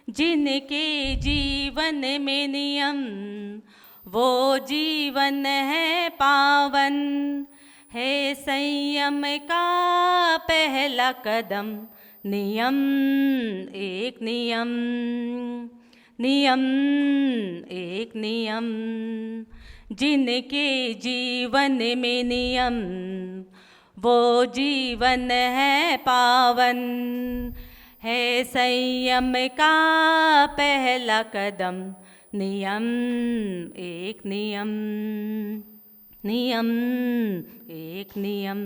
जिनके जीवन में नियम वो जीवन है पावन, है संयम का पहला कदम नियम, एक नियम, नियम एक नियम। जिनके जीवन में नियम वो जीवन है पावन, है संयम का पहला कदम नियम, एक नियम, नियम एक नियम।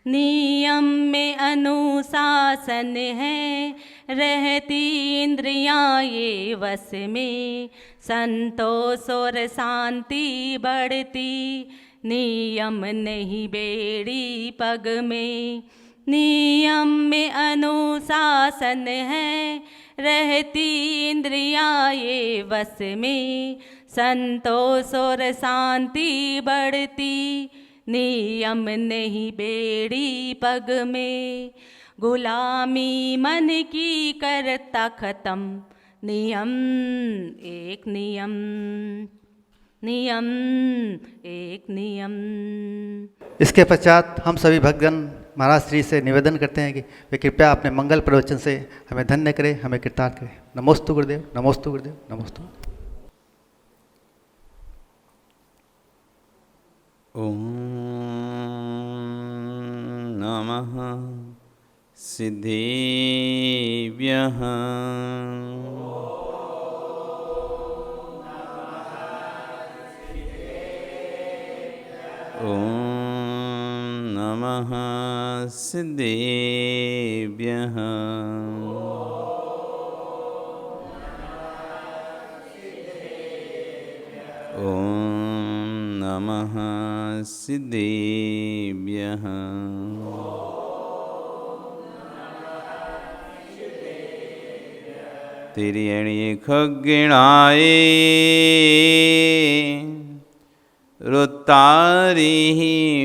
नियम में अनुशासन है, रहती इंद्रियां ये वश में, संतोष और शांति बढ़ती, नियम नहीं बेड़ी पग में। नियम में अनुशासन है, रहती इंद्रियां ये वश में, संतोष और शांति बढ़ती, नियम नहीं बेड़ी पग में। गुलामी मन की करता खत्म नियम, एक नियम, नियम एक नियम। इसके पश्चात हम सभी भक्तगण महाराज श्री से निवेदन करते हैं कि वे कृपया अपने मंगल प्रवचन से हमें धन्य करें, हमें कृतार्थ करें। नमोस्तु गुरुदेव, नमोस्तु गुरुदेव, नमोस्तु। ओम नमः सिद्धेभ्यः। ओम नमः सिद्धेभ्यः। ओम नमः सिद्धेभ्यः। तिर्यणि खग्गिणाय रुतारिः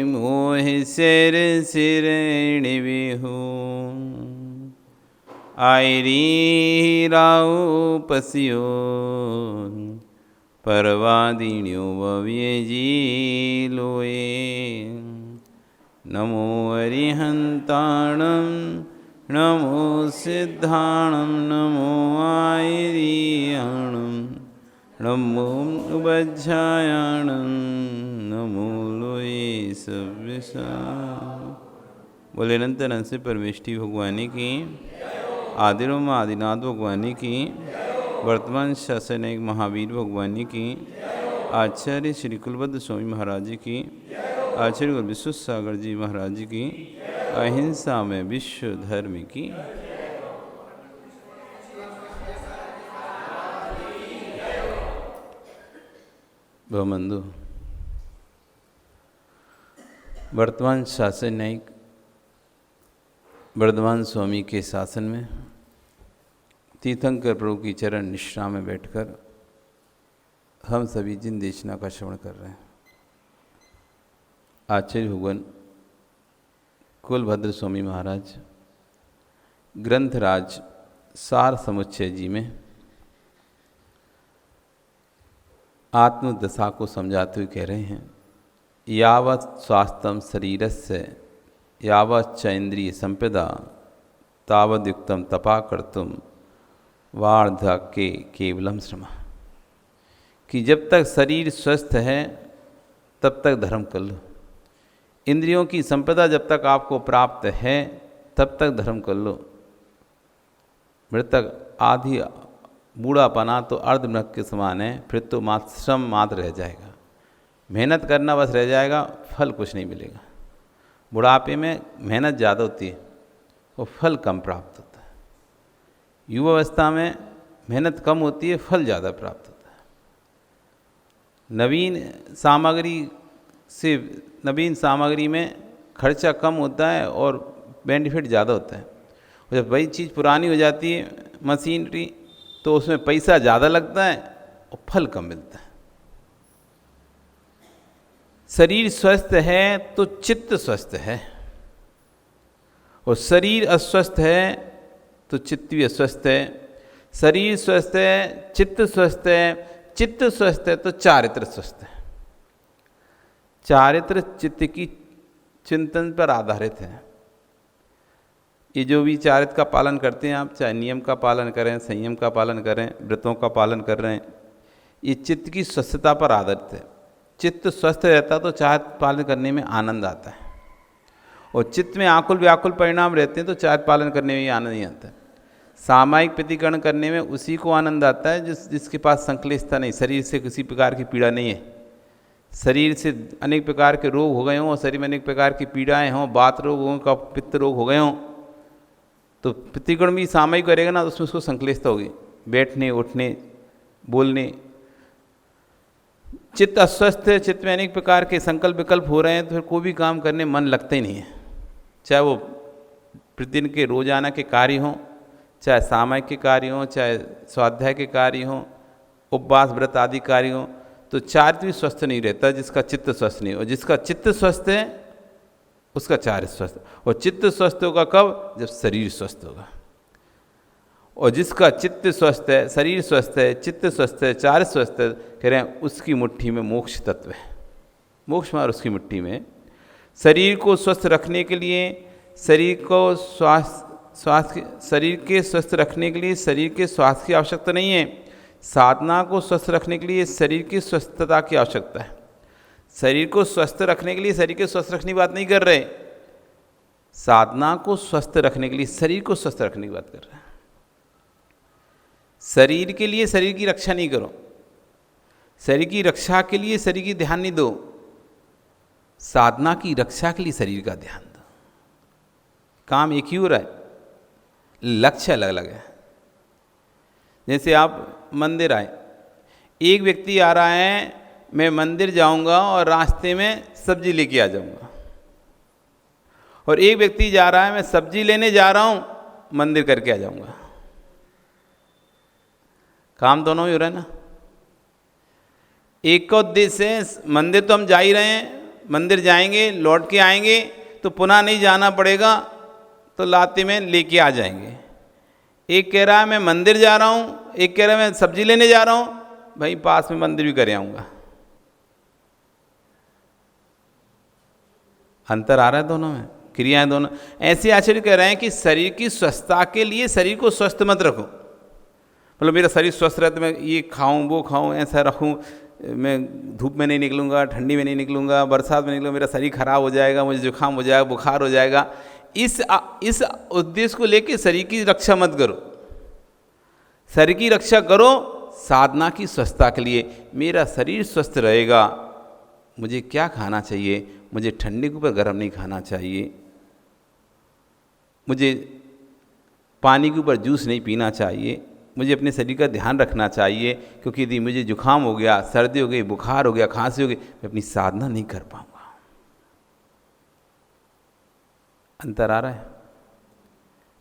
मोह सिर सिरणि विहु, आयरी राउ पसियो परवादिन्यो भव्यजी लोए। नमो अरिहंताणं नमो सिद्धाणं नमो आयरियाणं नमो उपध्यायाणं नमो लोए सव्यसा। बोले अनंत अनंत से परमेष्टि भगवानी की, आदिरोम आदिनाथ भगवानी की, वर्तमान शासन एक महावीर भगवानी की, आचार्य श्री कुलबद्ध स्वामी महाराज जी की, आचार्य गुरु विश्व सागर जी महाराज जी की, अहिंसा में विश्व धर्म की। बहुमंदो वर्तमान शासन न्यायिक वर्धमान स्वामी के शासन में तीर्थंकर प्रभु की चरण निष्ठा में बैठकर हम सभी जिन देशना का श्रवण कर रहे हैं, आचार्य भगवान कुलभद्र स्वामी महाराज ग्रंथराज सार समुच्चय जी में आत्मदशा को समझाते हुए कह रहे हैं, यावत् स्वास्थ्यम शरीरस्य यावत् च इंद्रिय संपदा तावद्युक्तम तपा कर्तुम वार्धक्ये केवलम श्रम। कि जब तक शरीर स्वस्थ है तब तक धर्म कर लो, इंद्रियों की संपदा जब तक आपको प्राप्त है तब तक धर्म कर लो। मृतक आधी बूढ़ापना तो अर्धमृत के समान है, फिर तो मात्र श्रम मात्र रह जाएगा, मेहनत करना बस रह जाएगा, फल कुछ नहीं मिलेगा। बुढ़ापे में मेहनत ज़्यादा होती है और फल कम प्राप्त होता है, युवावस्था में मेहनत कम होती है, फल ज़्यादा प्राप्त होता है। नवीन सामग्री में खर्चा कम होता है और बेनिफिट ज़्यादा होता है। और जब वही चीज़ पुरानी हो जाती है मशीनरी, तो उसमें पैसा ज़्यादा लगता है और फल कम मिलता है। शरीर स्वस्थ है तो चित्त स्वस्थ है, और शरीर अस्वस्थ है तो चित्त भी अस्वस्थ है। शरीर स्वस्थ है, चित्त स्वस्थ है, चित्त स्वस्थ है तो चारित्र स्वस्थ है। चारित्र चित्त की चिंतन पर आधारित है। ये जो भी चारित्र का पालन करते हैं आप, चाहे नियम का पालन करें, संयम का पालन करें, व्रतों का पालन कर रहे हैं, ये चित्त की स्वस्थता पर आधारित है। चित्त स्वस्थ रहता तो चारित्र पालन करने में आनंद आता है, और चित्त में आकुल व्याकुल परिणाम रहते हैं तो चारित्र पालन करने में आनंद नहीं आता है। सामायिक प्रतिकरण करने में उसी को आनंद आता है जिसके पास संक्लिष्टता नहीं, शरीर से किसी प्रकार की पीड़ा नहीं है, शरीर से अनेक प्रकार के रोग हो गए हों, शरीर में अनेक प्रकार की पीड़ाएं हों, बात रोग हों, कफ पित्त रोग हो गए हों, तो प्रतिकरण भी सामायिक करेगा ना तो उसमें उसको संक्लिष्टता होगी, बैठने उठने बोलने। चित्त अस्वस्थ है, चित्त में अनेक प्रकार के संकल्प विकल्प हो रहे हैं तो फिर कोई भी काम करने मन लगता ही नहीं है, चाहे वो प्रतिदिन के रोजाना के कार्य हों, चाहे सामायिक के कार्य हों, चाहे स्वाध्याय के कार्य हों, उपवास व्रत आदि कार्य हों। तो चारित्र भी स्वस्थ नहीं रहता जिसका चित्त स्वस्थ नहीं, और जिसका चित्त स्वस्थ है उसका चारित्र स्वस्थ। और चित्त स्वस्थ होगा कब? जब शरीर स्वस्थ होगा। और जिसका चित्त स्वस्थ है, शरीर स्वस्थ है, चित्त स्वस्थ है, चारित्र स्वस्थ है, कह रहे हैं उसकी मुट्ठी में मोक्ष तत्व है, मोक्ष मार्ग उसकी मुट्ठी में। शरीर को स्वस्थ रखने के लिए, शरीर को शरीर के स्वस्थ रखने के लिए शरीर के स्वास्थ्य की आवश्यकता नहीं है, साधना को स्वस्थ रखने के लिए शरीर की स्वस्थता की आवश्यकता है। शरीर को स्वस्थ रखने के लिए शरीर के स्वस्थ रखने की बात नहीं कर रहे, साधना को स्वस्थ रखने के लिए शरीर को स्वस्थ रखने की बात कर रहे हैं। शरीर के लिए शरीर की रक्षा नहीं करो, शरीर की रक्षा के लिए शरीर की ध्यान नहीं दो, साधना की रक्षा के लिए शरीर का ध्यान दो। काम एक ही हो रहा है, लक्ष्य अलग अलग है। जैसे आप मंदिर आए, एक व्यक्ति आ रहा है मैं मंदिर जाऊंगा और रास्ते में सब्जी लेके आ जाऊंगा, और एक व्यक्ति जा रहा है मैं सब्जी लेने जा रहा हूं मंदिर करके आ जाऊंगा। काम दोनों ही हो रहा है ना। एक का उद्देश्य है मंदिर तो हम जा ही रहे हैं, मंदिर जाएंगे लौट के आएंगे तो पुनः नहीं जाना पड़ेगा तो लाते में लेके आ जाएंगे। एक कह रहा है मैं मंदिर जा रहा हूँ, एक कह रहा है मैं सब्जी लेने जा रहा हूँ, भाई पास में मंदिर भी कर आऊँगा। अंतर आ रहा है दोनों में, क्रियाएं दोनों। ऐसे आचार्य कह रहे हैं कि शरीर की स्वस्थता के लिए शरीर को स्वस्थ मत रखो, मतलब मेरा शरीर स्वस्थ रहे तो मैं ये खाऊं वो खाऊं ऐसा रखूं, मैं धूप में नहीं निकलूंगा, ठंडी में नहीं निकलूंगा, बरसात में निकलूंगा, मेरा शरीर खराब हो जाएगा, मुझे जुकाम हो जाएगा, बुखार हो जाएगा। इस उद्देश्य को लेके शरीर की रक्षा मत करो। शरीर की रक्षा करो साधना की स्वस्थता के लिए। मेरा शरीर स्वस्थ रहेगा, मुझे क्या खाना चाहिए, मुझे ठंडी के ऊपर गर्म नहीं खाना चाहिए, मुझे पानी के ऊपर जूस नहीं पीना चाहिए, मुझे अपने शरीर का ध्यान रखना चाहिए, क्योंकि यदि मुझे जुकाम हो गया, सर्दी हो गई, बुखार हो गया, खांसी हो गई, मैं अपनी साधना नहीं कर पाऊंगा। अंतर आ रहा है।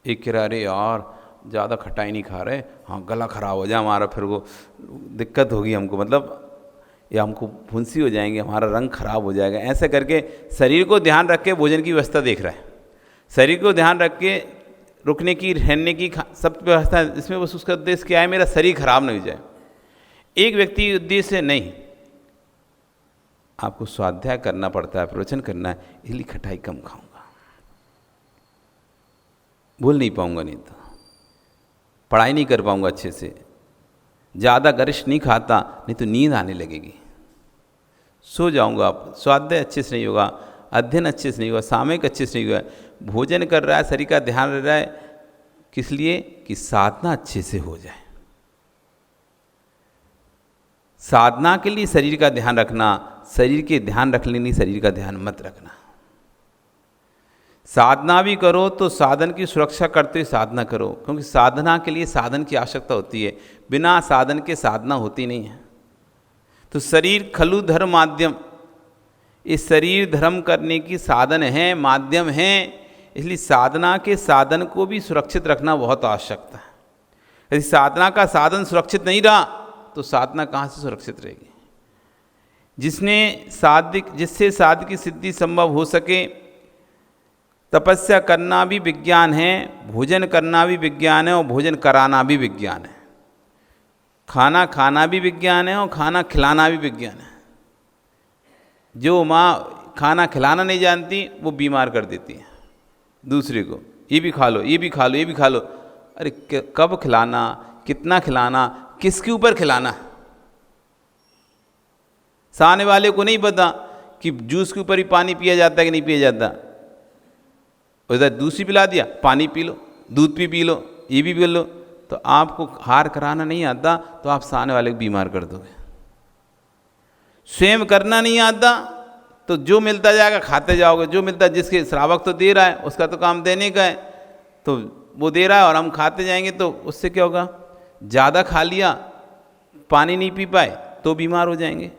एक कह रहा अरे यार ज़्यादा खटाई नहीं खा रहे, हाँ गला खराब हो जाए हमारा, फिर वो दिक्कत होगी हमको, मतलब या हमको फुंसी हो जाएंगे, हमारा रंग खराब हो जाएगा। ऐसे करके शरीर को ध्यान रख के भोजन की व्यवस्था देख रहा है, शरीर को ध्यान रख के रुकने की, रहने की, सब व्यवस्था, इसमें बस उसका उद्देश्य क्या है, मेरा शरीर खराब नहीं हो जाए। एक व्यक्ति उद्देश्य नहीं, आपको स्वाध्याय करना पड़ता है, प्रवचन करना है, इसलिए खटाई कम खाऊंगा, भूल नहीं पाऊंगा, नहीं तो पढ़ाई नहीं कर पाऊंगा अच्छे से, ज़्यादा गरिष्ठ नहीं खाता, नहीं तो नींद आने लगेगी, सो जाऊंगा, स्वाध्याय अच्छे से नहीं होगा, अध्ययन अच्छे से नहीं होगा, सामयिक अच्छे से नहीं होगा। भोजन कर रहा है, शरीर का ध्यान रह रहा है, किस लिए कि साधना अच्छे से हो जाए। साधना के लिए शरीर का ध्यान रखना, शरीर के ध्यान रखने के लिए शरीर का ध्यान मत रखना। साधना भी करो तो साधन की सुरक्षा करते हुए साधना करो, क्योंकि साधना के लिए साधन की आवश्यकता होती है, बिना साधन के साधना होती नहीं है। तो शरीर खलु धर्म माध्यम, इस शरीर धर्म करने की साधन है, माध्यम है, इसलिए साधना के साधन को भी सुरक्षित रखना बहुत आवश्यकता है। यदि साधना का साधन सुरक्षित नहीं रहा तो साधना कहाँ से सुरक्षित रहेगी। जिससे साध्य की सिद्धि संभव हो सके, तपस्या करना भी विज्ञान है, भोजन करना भी विज्ञान है, और भोजन कराना भी विज्ञान है। खाना खाना भी विज्ञान है और खाना खिलाना भी विज्ञान है। जो माँ खाना खिलाना नहीं जानती वो बीमार कर देती है दूसरे को, ये भी खा लो, ये भी खा लो, ये भी खा लो। अरे कब खिलाना, कितना खिलाना, किसके ऊपर खिलाना। सामने वाले को नहीं पता कि जूस के ऊपर ही पानी पिया जाता है कि नहीं पिया जाता। उधर दूसरी पिला दिया, पानी पी लो, दूध पी लो, ये भी पी लो। तो आपको हार कराना नहीं आता तो आप सामने वाले को बीमार कर दोगे। स्वयं करना नहीं आता तो जो मिलता जाएगा खाते जाओगे। जो मिलता, जिसके श्रावक तो दे रहा है, उसका तो काम देने का है, तो वो दे रहा है और हम खाते जाएंगे तो उससे क्या होगा। ज़्यादा खा लिया, पानी नहीं पी पाए तो बीमार हो जाएंगे।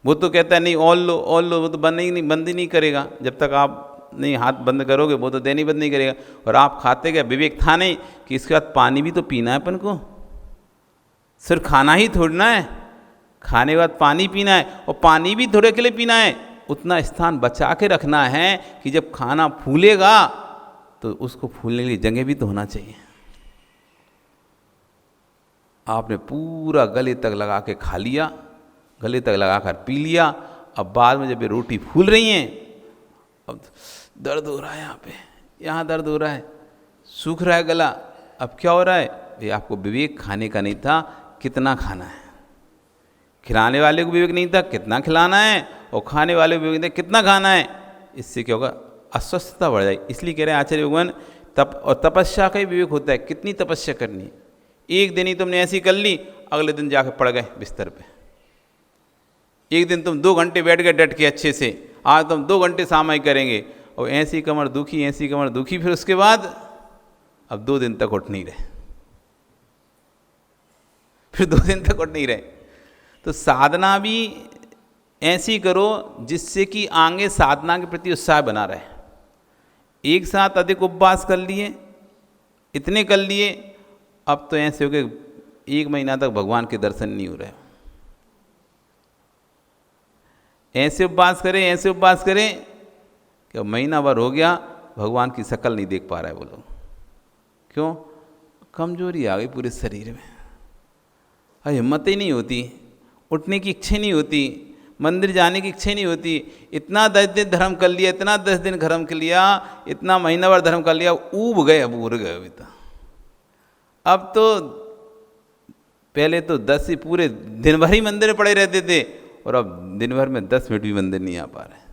वो तो कहता है नहीं और लो और लो, वो तो बंद ही नहीं करेगा। जब तक आप नहीं हाथ बंद करोगे वो तो देने बंद नहीं करेगा। और आप खाते गए, विवेक था नहीं कि इसके बाद पानी भी तो पीना है अपन को, सिर्फ खाना ही थोड़ना है, खाने के बाद पानी पीना है। और पानी भी थोड़े के लिए पीना है, उतना स्थान बचा के रखना है कि जब खाना फूलेगा तो उसको फूलने के लिए जगह भी तो होना चाहिए। आपने पूरा गले तक लगा के खा लिया, गले तक लगा कर पी लिया। अब बाद में जब ये रोटी फूल रही हैं, अब दर्द हो रहा है, यहाँ दर्द हो रहा है, सूख रहा है गला। अब क्या हो रहा है, ये आपको विवेक खाने का नहीं था, कितना खाना है। खिलाने वाले को विवेक नहीं था कितना खिलाना है, और खाने वाले को विवेक नहीं था कितना खाना है। इससे क्या होगा, अस्वस्थता बढ़ जाएगी। इसलिए कह रहे हैं आचार्य भगवान, तप और तपस्या का ही विवेक होता है, कितनी तपस्या करनी है। एक दिन ही तुमने ऐसी कर ली, अगले दिन जाकर पड़ गए बिस्तर पे। एक दिन तुम 2 घंटे बैठ गए डट के अच्छे से, आज तुम 2 घंटे सामायिक करेंगे, और ऐसी कमर दुखी, ऐसी कमर दुखी। फिर उसके बाद अब 2 दिन तक उठ नहीं रहे, फिर 2 दिन तक उठ नहीं रहे। तो साधना भी ऐसी करो जिससे कि आगे साधना के प्रति उत्साह बना रहे। एक साथ अधिक उपवास कर लिए, इतने कर लिए, अब तो ऐसे हो गए 1 महीना तक भगवान के दर्शन नहीं हो रहे। ऐसे उपवास करें, ऐसे उपवास करें कि महीना भर हो गया, भगवान की शक्ल नहीं देख पा रहा है वो लोग। क्यों? कमजोरी आ गई पूरे शरीर में, हिम्मत ही नहीं होती, उठने की इच्छा नहीं होती, मंदिर जाने की इच्छा नहीं होती। इतना 10 दिन धर्म कर लिया, इतना 10 दिन धर्म कर लिया, इतना महीना भर धर्म कर लिया, ऊब गए, अब उड़ गए अभी तक। अब तो पहले तो 10 ही पूरे दिन भर ही मंदिर में पड़े रहते थे, और अब दिन भर में 10 मिनट भी मंदिर नहीं आ पा रहे।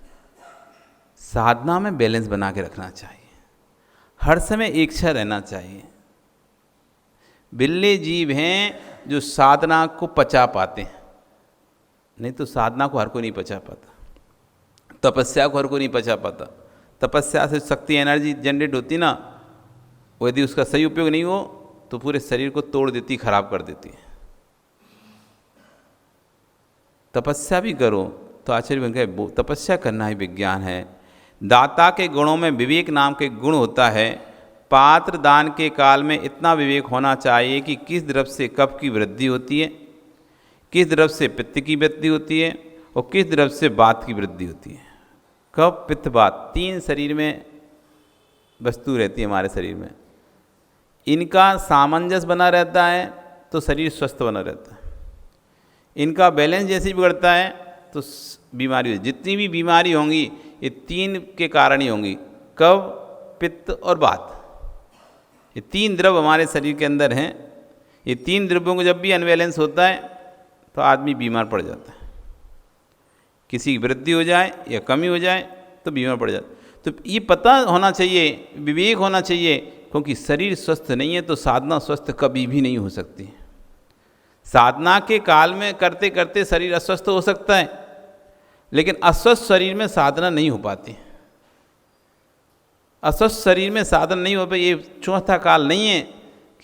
साधना में बैलेंस बना के रखना चाहिए, हर समय एकसा रहना चाहिए। बिल्ले जीव हैं जो साधना को पचा पाते हैं, नहीं तो साधना को हर कोई नहीं पचा पाता, तपस्या को हर कोई नहीं पचा पाता। तपस्या से शक्ति, एनर्जी जनरेट होती ना, वो यदि उसका सही उपयोग नहीं हो तो पूरे शरीर को तोड़ देती, खराब कर देती है। तपस्या भी करो तो आचार्य बन गए, तपस्या करना ही विज्ञान है। दाता के गुणों में विवेक नाम के गुण होता है। पात्र दान के काल में इतना विवेक होना चाहिए कि किस द्रव्य से कफ की वृद्धि होती है, किस द्रव्य से पित्त की वृद्धि होती है, और किस द्रव्य से वात की वृद्धि होती है। कफ, पित्त, वात 3 शरीर में वस्तु रहती है हमारे शरीर में। इनका सामंजस्य बना रहता है तो शरीर स्वस्थ बना रहता है। इनका बैलेंस जैसे ही बिगड़ता है तो बीमारी हो। जितनी भी बीमारी होंगी ये 3 के कारण ही होंगी, कफ, पित्त और वात। ये 3 द्रव्य हमारे शरीर के अंदर हैं। ये 3 द्रव्यों को जब भी अनबैलेंस होता है तो आदमी बीमार पड़ जाता है। किसी की वृद्धि हो जाए या कमी हो जाए तो बीमार पड़ जाता है। तो ये पता होना चाहिए, विवेक होना चाहिए, क्योंकि शरीर स्वस्थ नहीं है तो साधना स्वस्थ कभी भी नहीं हो सकती। साधना के काल में करते करते शरीर अस्वस्थ हो सकता है, लेकिन अस्वस्थ शरीर में साधना नहीं हो पाती। अस्वस्थ शरीर में साधना नहीं हो पाती। ये चौथा काल नहीं है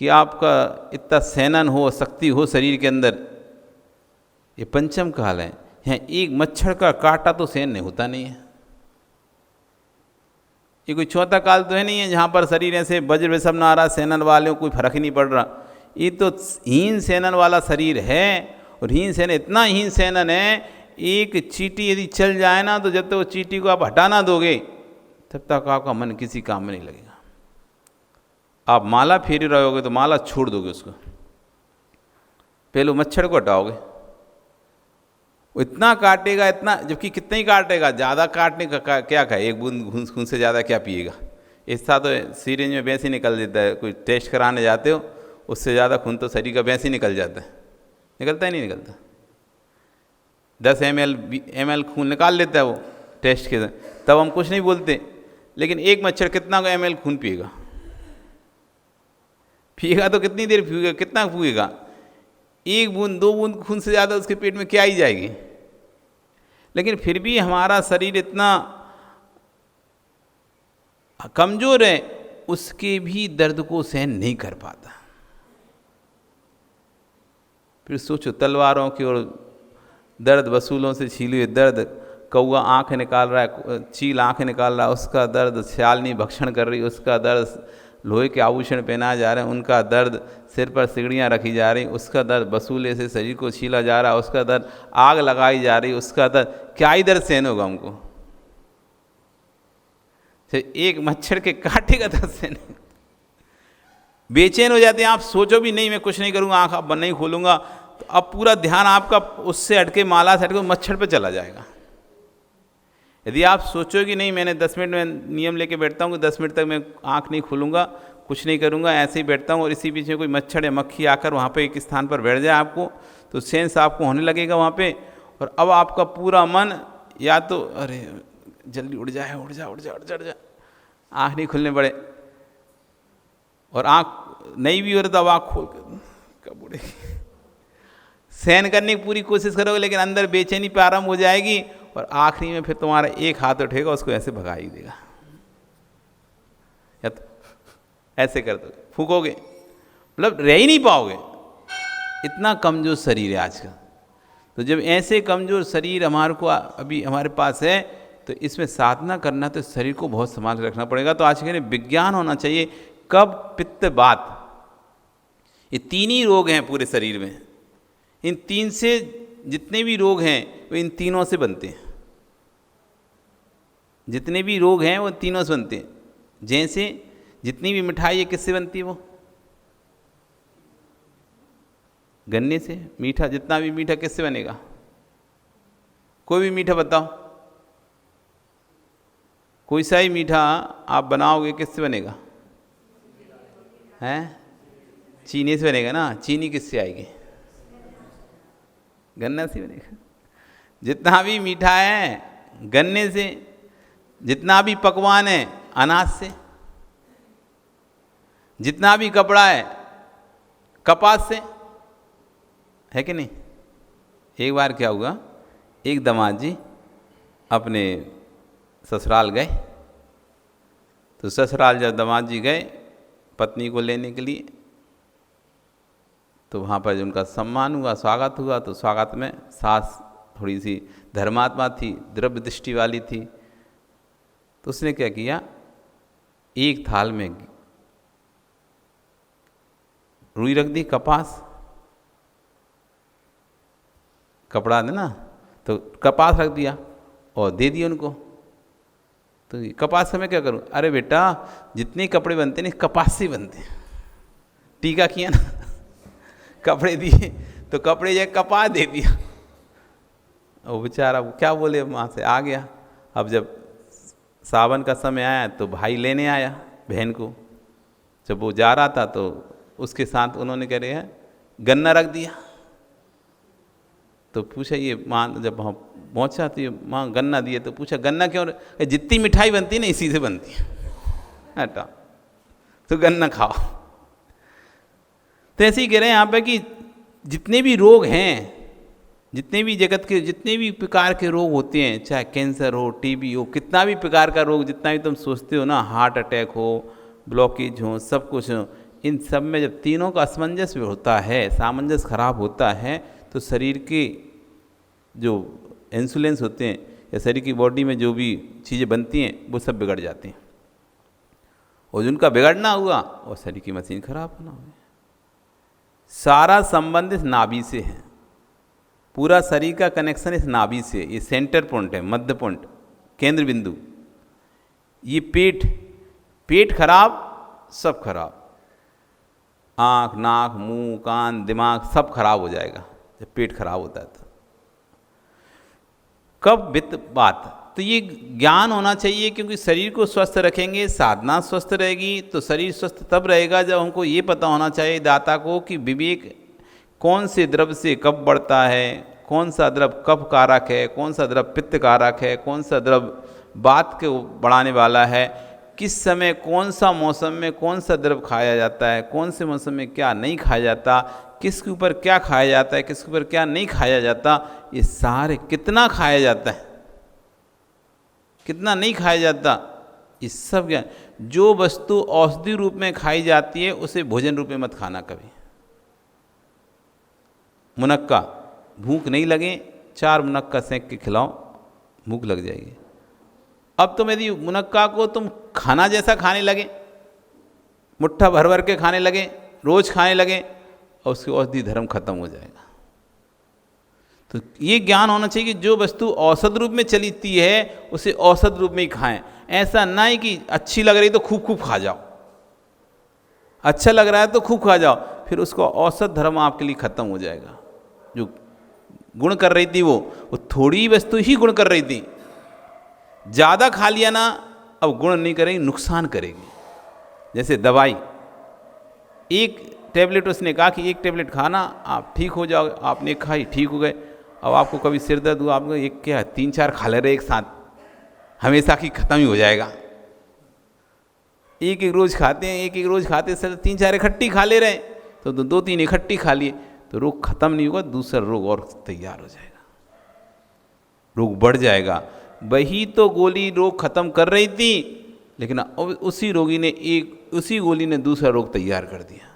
कि आपका इतना सेनन हो, शक्ति हो शरीर के अंदर। ये पंचम काल है। यहाँ एक मच्छर का काटा तो सहन नहीं होता नहीं है। ये कोई चौथा काल तो है नहीं है जहाँ पर शरीर ऐसे वज्र विषम ना रहा, सेनन वाले को कोई फर्क ही नहीं पड़ रहा। ये तो हीन सेनन वाला शरीर है, और हीन सेनन इतना हीन सेनन है, एक चींटी यदि चल जाए ना तो जब तक वो चींटी को आप हटा ना दोगे तब तक आपका मन किसी काम में नहीं लगेगा। आप माला फेर रहोगे तो माला छोड़ दोगे उसको, पहले मच्छर को हटाओगे, वो इतना काटेगा इतना, जबकि कितना ही काटेगा, ज़्यादा काटने का क्या खाए, एक बूंद खून से ज़्यादा क्या पिएगा। ऐसा तो सीरिंज में वैसे ही निकल जाता है, कोई टेस्ट कराने जाते हो उससे ज़्यादा खून तो शरीर का वैसे ही निकल जाता है, निकलता ही नहीं निकलता। 10 ml खून निकाल लेता है वो टेस्ट के, तब हम कुछ नहीं बोलते। लेकिन एक मच्छर कितना ml खून पिएगा, पिएगा तो कितनी देर पिएगा, कितना पिएगा, 1 बूंद 2 बूंद खून से ज़्यादा उसके पेट में क्या ही जाएगी। लेकिन फिर भी हमारा शरीर इतना कमज़ोर है, उसके भी दर्द को सहन नहीं कर पाता। फिर सोचो तलवारों की ओर दर्द, वसूलों से छीले हुए दर्द, कौआ आँख निकाल रहा है, चील आँख निकाल रहा है उसका दर्द, श्यालनी भक्षण कर रही उसका दर्द, लोहे के आभूषण पहनाए जा रहे हैं उनका दर्द, सिर पर सिगड़ियाँ रखी जा रही उसका दर्द, वसूले से शरीर को छीला जा रहा है उसका दर्द, आग लगाई जा रही उसका दर्द, क्या ही दर्द सहन होगा हमको। एक मच्छर के काटे का दर्द सहन, बेचैन हो जाते हैं। आप सोचो भी नहीं मैं कुछ नहीं करूँगा, आँख अब नहीं खोलूँगा, तो अब पूरा ध्यान आपका उससे हटके, माला से हटके मच्छर पे चला जाएगा। यदि आप सोचो कि नहीं मैंने 10 मिनट में नियम लेके बैठता हूँ कि 10 मिनट तक मैं आँख नहीं खोलूँगा, कुछ नहीं करूँगा, ऐसे ही बैठता हूँ, और इसी बीच में कोई मच्छर या मक्खी आकर वहाँ पे एक स्थान पर बैठ जाए आपको, तो सेंस आपको होने लगेगा वहाँ पे, और अब आपका पूरा मन या तो अरे जल्दी उड़ जाए, उड़ जा उड़ जा उड़ जा उड़ जा, आँख नहीं खुलने पड़े, और आँख नहीं भी हो रहा तो अब आँख खोल कर कब उड़ेगी, सहन करने की पूरी कोशिश करोगे, लेकिन अंदर बेचैनी प्रारंभ हो जाएगी, और आखिरी में फिर तुम्हारा एक हाथ उठेगा, उसको ऐसे भगा ही देगा, या तो ऐसे कर दोगे, फूकोगे, मतलब रह ही नहीं पाओगे, इतना कमज़ोर शरीर है आज का। तो जब ऐसे कमज़ोर शरीर हमारे को अभी हमारे पास है, तो इसमें साधना करना तो शरीर को बहुत संभाल के रखना पड़ेगा। तो आज के लिए विज्ञान होना चाहिए, कब पित्त वात, ये 3 ही रोग हैं पूरे शरीर में, इन 3 से जितने भी रोग हैं वो इन तीनों से बनते हैं, जितने भी रोग हैं वो तीनों से बनते हैं। जैसे जितनी भी मिठाई है किससे बनती है, वो गन्ने से। मीठा, जितना भी मीठा किससे बनेगा, कोई भी मीठा बताओ, कोई सा ही मीठा आप बनाओगे किससे बनेगा, हैं, चीनी से बनेगा ना। चीनी किससे आएगी, गन्ना से बनेगा। जितना भी मिठा है गन्ने से, जितना भी पकवान है अनाज से, जितना भी कपड़ा है कपास से, है कि नहीं। एक बार क्या हुआ, एक दामाद जी अपने ससुराल गए, तो ससुराल जब दामाद जी गए पत्नी को लेने के लिए, तो वहाँ पर जो उनका सम्मान हुआ, स्वागत हुआ, तो स्वागत में सास थोड़ी सी धर्मात्मा थी, द्रव्य दृष्टि वाली थी, तो उसने क्या किया, एक थाल में रुई रख दी, कपास, कपड़ा है ना, तो कपास रख दिया और दे दिया उनको। तो कपास से मैं क्या करूं, अरे बेटा जितने कपड़े बनते हैं कपास से बनते हैं, टीका किया ना, कपड़े दिए तो कपड़े जो कपास दे दिया। वो बेचारा क्या बोले, वहाँ से आ गया। अब जब सावन का समय आया तो भाई लेने आया बहन को, जब वो जा रहा था तो उसके साथ उन्होंने कह रहे हैं गन्ना रख दिया। तो पूछा ये माँ, जब वहाँ पहुँचा तो ये माँ गन्ना दिए, तो पूछा गन्ना क्यों, जितनी मिठाई बनती है ना इसी से बनती है, हटा तो गन्ना खाओ। तो ऐसे ही कह रहे हैं यहाँ पे कि जितने भी रोग हैं, जितने भी जगत के जितने भी प्रकार के रोग होते हैं, चाहे कैंसर हो, टीबी हो, कितना भी प्रकार का रोग जितना भी तुम सोचते हो ना, हार्ट अटैक हो, ब्लॉकेज हो, सब कुछ हो, इन सब में जब तीनों का असमंजस होता है, सामंजस्य खराब होता है, तो शरीर के जो इंसुलेंस होते हैं या शरीर की बॉडी में जो भी चीज़ें बनती हैं वो सब बिगड़ जाती हैं, और जिनका बिगड़ना हुआ और शरीर की मशीन खराब होना हुआ। सारा संबंध इस नाभि से है, पूरा शरीर का कनेक्शन इस नाभि से, ये सेंटर पॉइंट है, मध्य पॉइंट, केंद्र बिंदु। ये पेट खराब, सब खराब। आँख, नाक, मुंह, कान, दिमाग सब खराब हो जाएगा जब पेट खराब होता है तो। कब वित्त बात, तो ये ज्ञान होना चाहिए, क्योंकि शरीर को स्वस्थ रखेंगे, साधना स्वस्थ रहेगी, तो शरीर स्वस्थ तब रहेगा जब हमको ये पता होना चाहिए दाता को कि विवेक कौन से द्रव्य से कब बढ़ता है, कौन सा द्रव्य कफ कारक है, कौन सा द्रव्य पित्त कारक है, कौन सा द्रव्य बात को बढ़ाने वाला है, किस समय कौन सा मौसम में कौन सा द्रव्य खाया जाता है, कौन से मौसम में क्या नहीं खाया जाता, किसके ऊपर क्या खाया जाता है, किसके ऊपर क्या नहीं खाया जाता, ये सारे, कितना खाया जाता है, कितना नहीं खाया जाता, इस सब ज्ञान। जो वस्तु औषधि रूप में खाई जाती है उसे भोजन रूप में मत खाना कभी। मुनक्का, भूख नहीं लगे 4 मुनक्का सेंक के खिलाओ, भूख लग जाएगी। अब तुम यदि मुनक्का को तुम खाना जैसा खाने लगे, मुट्ठा भर भर के खाने लगे, रोज खाने लगे, और उसकी औषधि धर्म खत्म हो जाएगा। तो ये ज्ञान होना चाहिए कि जो वस्तु औषध रूप में चलती है उसे औषध रूप में ही खाएं। ऐसा ना ही कि अच्छी लग रही तो खूब खूब खा जाओ, अच्छा लग रहा है तो खूब खा जाओ, फिर उसको औषध धर्म आपके लिए खत्म हो जाएगा। जो गुण कर रही थी वो थोड़ी वस्तु ही गुण कर रही थी, ज़्यादा खा लिया ना अब गुण नहीं करेगी, नुकसान करेगी। जैसे दवाई, एक टैबलेट उसने कहा कि 1 टैबलेट खाना आप ठीक हो जाओगे, आपने खाई ठीक हो गए। अब आपको कभी सिर दर्द हुआ, आपको एक क्या 3-4 खा ले रहे एक साथ, हमेशा की खत्म ही हो जाएगा। एक रोज़ खाते हैं, एक रोज़ खाते सर 3-4 इकट्ठी खा ले रहे हैं, तो 2-3 इकट्ठी खा लिए तो रोग खत्म नहीं होगा, दूसरा रोग और तैयार हो जाएगा, रोग बढ़ जाएगा। वही तो गोली रोग खत्म कर रही थी, लेकिन उसी रोगी ने उसी गोली ने दूसरा रोग तैयार कर दिया।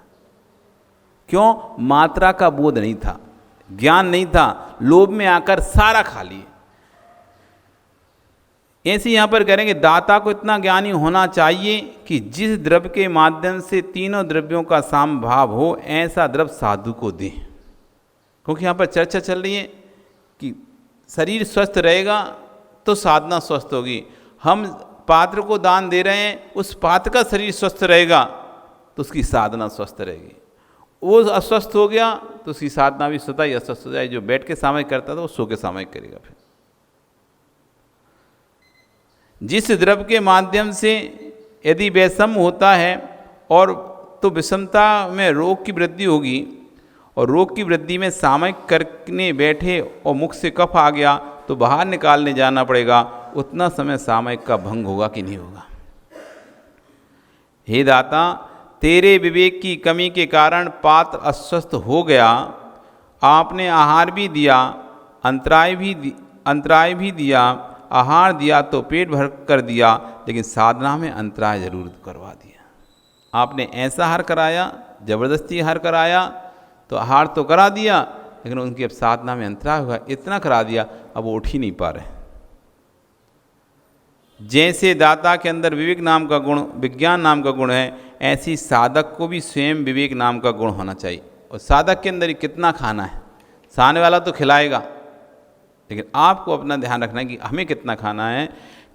क्यों? मात्रा का बोध नहीं था, ज्ञान नहीं था, लोभ में आकर सारा खा लिए। ऐसे यहाँ पर करेंगे, दाता को इतना ज्ञानी होना चाहिए कि जिस द्रव्य के माध्यम से तीनों द्रव्यों का समभाव हो, ऐसा द्रव्य साधु को दें। क्योंकि यहाँ पर चर्चा चल रही है कि शरीर स्वस्थ रहेगा तो साधना स्वस्थ होगी। हम पात्र को दान दे रहे हैं, उस पात्र का शरीर स्वस्थ रहेगा तो उसकी साधना स्वस्थ रहेगी। वो अस्वस्थ हो गया तो उसकी साधना भी स्वतः ही अस्वस्थ हो जाए। जो बैठ के सामयिक करता था वो सो के सामयिक करेगा। फिर जिस द्रव्य के माध्यम से यदि वैषम्य होता है और तो विषमता में रोग की वृद्धि होगी, और रोग की वृद्धि में सामयिक करने बैठे और मुख से कफ आ गया तो बाहर निकालने जाना पड़ेगा, उतना समय सामयिक का भंग होगा कि नहीं होगा। हे दाता, तेरे विवेक की कमी के कारण पात्र अस्वस्थ हो गया। आपने आहार भी दिया, अंतराय भी दिया। आहार दिया तो पेट भर कर दिया, लेकिन साधना में अंतराय जरूर करवा दिया। आपने ऐसा आहार कराया, जबरदस्ती आहार कराया, तो आहार तो करा दिया, लेकिन उनकी अब साधना में अंतराय होगा, इतना करा दिया अब वो उठ ही नहीं पा रहे। जैसे दाता के अंदर विवेक नाम का गुण, विज्ञान नाम का गुण है, ऐसी साधक को भी स्वयं विवेक नाम का गुण होना चाहिए। और साधक के अंदर कितना खाना है, सामने वाला तो खिलाएगा, लेकिन आपको अपना ध्यान रखना है कि हमें कितना खाना है।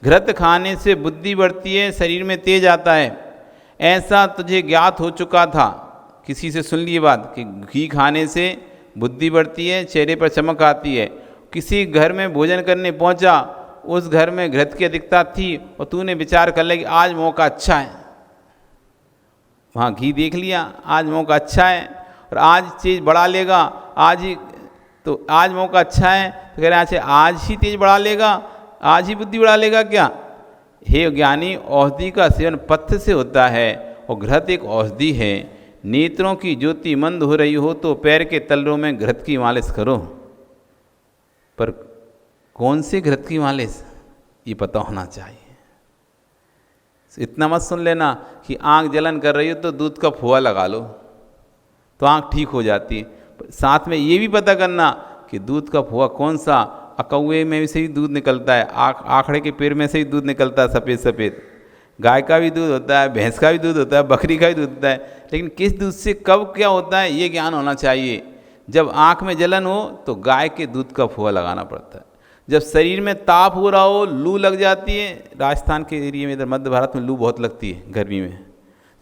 घृत खाने से बुद्धि बढ़ती है, शरीर में तेज आता है, ऐसा तुझे ज्ञात हो चुका था। किसी से सुन ली बात कि घी खाने से बुद्धि बढ़ती है, चेहरे पर चमक आती है। किसी घर में भोजन करने पहुंचा, उस घर में घृत की अधिकता थी और तूने विचार कर लिया कि आज मौका अच्छा है, वहाँ घी देख लिया, आज मौका अच्छा है और आज चीज़ बढ़ा लेगा, आज ही तो आज मौका अच्छा है, तो कह रहे हैं आज ही तेज बढ़ा लेगा, आज ही बुद्धि बढ़ा लेगा क्या? हे ज्ञानी, औषधि का सेवन पथ्य से होता है और घृत एक औषधि है। नेत्रों की ज्योति मंद हो रही हो तो पैर के तलरों में घृत की मालिश करो, पर कौन से घृत की मालिश ये पता होना चाहिए। इतना मत सुन लेना कि आँख जलन कर रही हो तो दूध का फुआ लगा लो तो आँख ठीक हो जाती है। साथ में ये भी पता करना कि दूध का फुआ कौन सा, अकौए में से ही दूध निकलता है, आखड़े के पेड़ में से ही दूध निकलता है सफ़ेद सफ़ेद। गाय का भी दूध होता है, भैंस का भी दूध होता है, बकरी का भी दूध होता है, लेकिन किस दूध से कब क्या होता है ये ज्ञान होना चाहिए। जब आँख में जलन हो तो गाय के दूध का फुआ लगाना पड़ता है। जब शरीर में ताप हो रहा हो, लू लग जाती है, राजस्थान के एरिया में, इधर मध्य भारत में लू बहुत लगती है गर्मी में,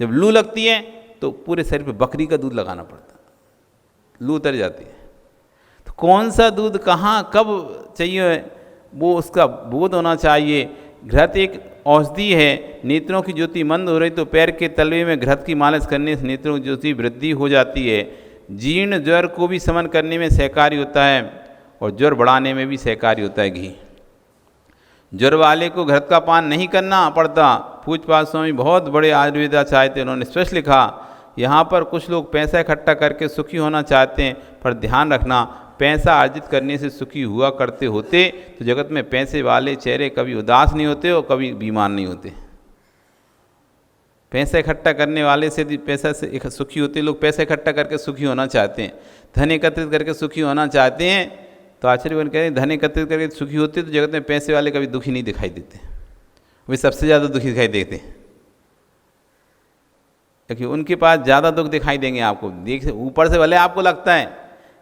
जब लू लगती है तो पूरे शरीर पे बकरी का दूध लगाना पड़ता, लू उतर जाती है। तो कौन सा दूध कहाँ कब चाहिए वो उसका बोध होना चाहिए। घृत एक औषधि है, नेत्रों की ज्योति मंद हो रही तो पैर के तलवे में घृत की मालिश करने से नेत्रों की ज्योति वृद्धि हो जाती है। जीर्ण ज्वर को भी शमन करने में सहकारी होता है और ज्वर बढ़ाने में भी सहकारी होता है घी। ज्वर वाले को घृत का पान नहीं करना पड़ता। पूज्यपाद स्वामी बहुत बड़े आयुर्वेदाचार्य थे, उन्होंने स्पष्ट लिखा, यहाँ पर कुछ लोग पैसा इकट्ठा करके सुखी होना चाहते हैं, पर ध्यान रखना पैसा अर्जित करने से सुखी हुआ करते होते तो जगत में पैसे वाले चेहरे कभी उदास नहीं होते और कभी बीमार नहीं होते। पैसा इकट्ठा करने वाले से पैसा से सुखी होते लोग पैसा इकट्ठा करके सुखी होना चाहते हैं, धन एकत्रित करके सुखी होना चाहते हैं। तो आचार्यगण कह रहे हैं धन एकत्रित करके सुखी होते तो जगत में पैसे वाले कभी दुखी नहीं दिखाई देते, वे सबसे ज़्यादा दुखी दिखाई देते हैं, क्योंकि उनके पास ज़्यादा दुख दिखाई देंगे आपको। देख ऊपर से भले आपको लगता है,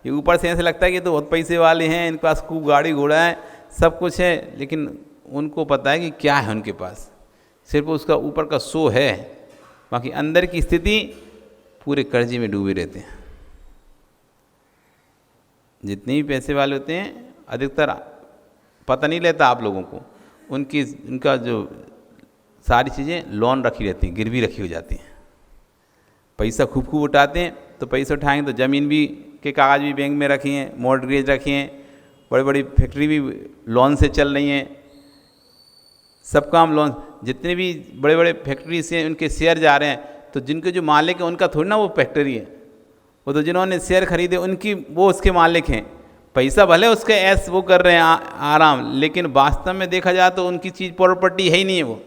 ये ऊपर से ऐसे लगता है कि तो बहुत पैसे वाले हैं, इनके पास खूब गाड़ी घोड़ा है, सब कुछ है, लेकिन उनको पता है कि क्या है उनके पास, सिर्फ उसका ऊपर का शो है, बाकी अंदर की स्थिति पूरे कर्जे में डूबे रहते हैं। जितने भी पैसे वाले होते हैं अधिकतर पता नहीं रहता आप लोगों को, उनका जो सारी चीज़ें लोन रखी रहती हैं, गिरवी रखी हो जाती हैं। पैसा खूब उठाते हैं तो पैसा उठाएंगे तो ज़मीन भी के कागज़ भी बैंक में रखी हैं, मॉर्गेज रखी हैं, बड़ी बड़ी फैक्ट्री भी लोन से चल रही हैं, सब काम लोन। जितने भी बड़े बड़े फैक्ट्री से उनके शेयर जा रहे हैं तो जिनके जो मालिक है उनका थोड़ी ना वो फैक्ट्री है, वो तो जिन्होंने शेयर खरीदे उनकी वो उसके मालिक हैं। पैसा भले उसके ऐस वो कर रहे हैं आराम, लेकिन वास्तव में देखा जाए तो उनकी चीज़ प्रॉपर्टी है ही नहीं है। वो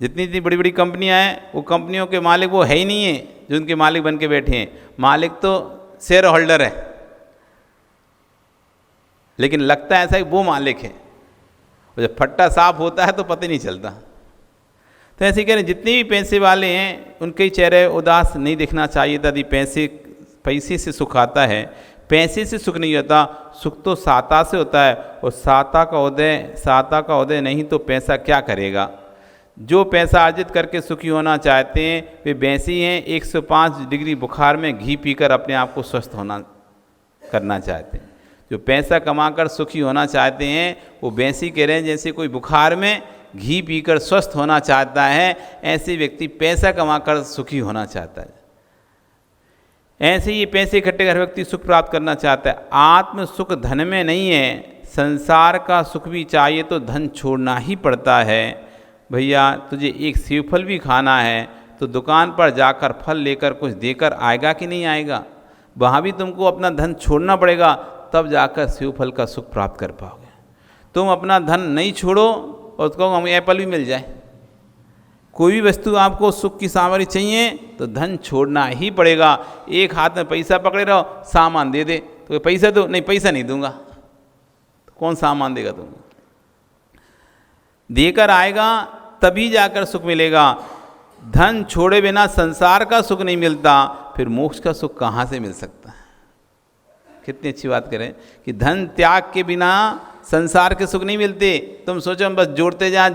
जितनी इतनी बड़ी बड़ी कंपनियां हैं वो कंपनियों के मालिक वो है ही नहीं है जो उनके मालिक बन के बैठे हैं। मालिक तो शेयर होल्डर है, लेकिन लगता है ऐसा कि वो मालिक है, और जब फट्टा साफ होता है तो पता ही नहीं चलता। तो ऐसे कह रहे जितने भी पैसे वाले हैं उनके चेहरे उदास नहीं दिखना चाहिए था। यदि पैसे से सुख आता है, पैसे से सुख नहीं होता, सुख तो साता से होता है, और साता का उदय नहीं तो पैसा क्या करेगा। जो पैसा अर्जित करके सुखी होना चाहते हैं वे वैसे ही हैं 105 डिग्री बुखार में घी पीकर अपने आप को स्वस्थ करना चाहते हैं। जो पैसा कमाकर सुखी होना चाहते हैं वो वैसे ही कह रहे हैं जैसे कोई बुखार में घी पीकर स्वस्थ होना चाहता है, ऐसे व्यक्ति पैसा कमाकर सुखी होना चाहता है। ऐसे ही पैसे इकट्ठे कर व्यक्ति सुख प्राप्त करना चाहता है। आत्म सुख धन में नहीं है, संसार का सुख भी चाहिए तो धन छोड़ना ही पड़ता है। भैया तुझे एक सेब फल भी खाना है तो दुकान पर जाकर फल लेकर कुछ देकर आएगा कि नहीं आएगा, वहाँ भी तुमको अपना धन छोड़ना पड़ेगा, तब जाकर सेब फल का सुख प्राप्त कर पाओगे। तुम अपना धन नहीं छोड़ो और उसको हमें एप्पल भी मिल जाए, कोई भी वस्तु आपको सुख की सामग्री चाहिए तो धन छोड़ना ही पड़ेगा। एक हाथ में पैसा पकड़े रहो, सामान दे दे तो पैसा दो, नहीं पैसा नहीं दूंगा, तो कौन सामान देगा तुम? देकर आएगा तभी जाकर सुख मिलेगा। धन छोड़े बिना संसार का सुख नहीं मिलता, फिर मोक्ष का सुख कहाँ से मिल सकता है। कितनी अच्छी बात करें कि धन त्याग के बिना संसार के सुख नहीं मिलते। तुम सोचो हम बस जोड़ते जाएं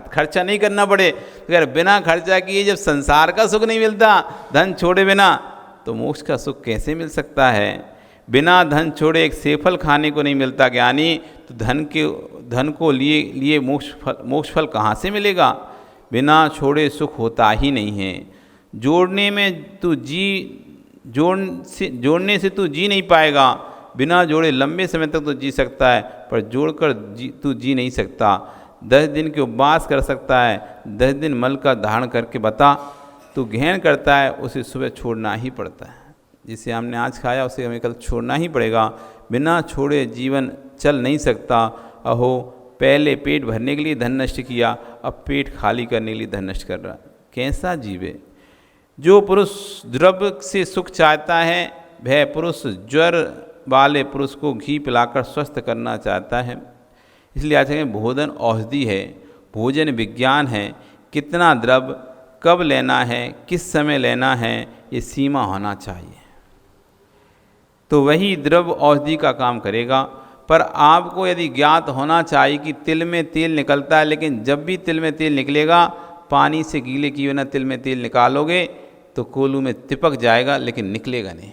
खर्चा नहीं करना पड़े, अगर बिना खर्चा किए जब संसार का सुख नहीं मिलता धन छोड़े बिना, तो मोक्ष का सुख कैसे मिल सकता है। बिना धन छोड़े एक सेफल खाने को नहीं मिलता ज्ञानी, तो धन को लिए मोक्ष फल कहाँ से मिलेगा। बिना छोड़े सुख होता ही नहीं है। जोड़ने से तू जी नहीं पाएगा, बिना जोड़े लंबे समय तक तो जी सकता है, पर जोड़कर तू जी नहीं सकता। 10 दिन के उपवास कर सकता है, 10 दिन मल का धारण करके बता। तू ग्रहण करता है उसे सुबह छोड़ना ही पड़ता है। जिसे हमने आज खाया उसे हमें कल छोड़ना ही पड़ेगा। बिना छोड़े जीवन चल नहीं सकता। अहो पहले पेट भरने के लिए धन नष्ट किया, अब पेट खाली करने के लिए धन नष्ट कर रहा, कैसा जीवे। जो पुरुष द्रव्य से सुख चाहता है वह पुरुष ज्वर वाले पुरुष को घी पिलाकर स्वस्थ करना चाहता है। इसलिए आज कहें भोजन औषधि है, भोजन विज्ञान है। कितना द्रव्य कब लेना है, किस समय लेना है, ये सीमा होना चाहिए, तो वही द्रव्य औषधि का काम करेगा। पर आपको यदि ज्ञात होना चाहिए कि तिल में तेल निकलता है, लेकिन जब भी तिल में तेल निकलेगा पानी से गीले किए बिना तिल में तेल निकालोगे तो कोलू में तिपक जाएगा लेकिन निकलेगा नहीं।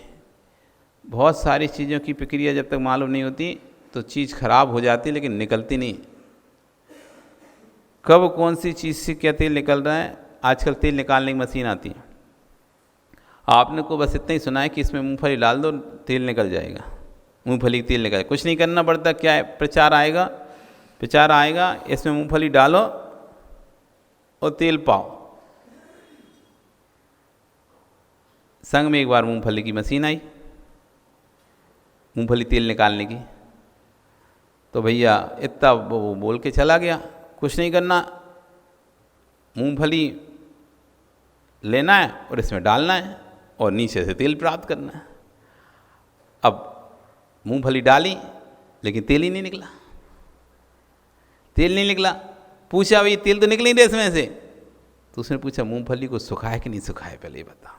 बहुत सारी चीज़ों की प्रक्रिया जब तक मालूम नहीं होती तो चीज़ खराब हो जाती लेकिन निकलती नहीं। कब कौन सी चीज़ से क्या तेल निकल रहा है, आजकल तेल निकालने की मशीन आती है। आपने को बस इतना ही सुना है कि इसमें मूंगफली डाल दो तेल निकल जाएगा, मूंगफली तेल निकल जाएगा, कुछ नहीं करना पड़ता। क्या है, प्रचार आएगा, इसमें मूंगफली डालो और तेल पाओ। संग में एक बार मूंगफली की मशीन आई, मूंगफली तेल निकालने की, तो भैया इतना वो बोल के चला गया, कुछ नहीं करना, मूंगफली लेना है और इसमें डालना है और नीचे से तेल प्राप्त करना है। अब मूंगफली डाली लेकिन तेल ही नहीं निकला, तेल नहीं निकला। पूछा भाई तेल तो निकल नहीं रहे इसमें से, तो उसने पूछा मूंगफली को सुखाए कि नहीं सुखाए, पहले ये बताओ।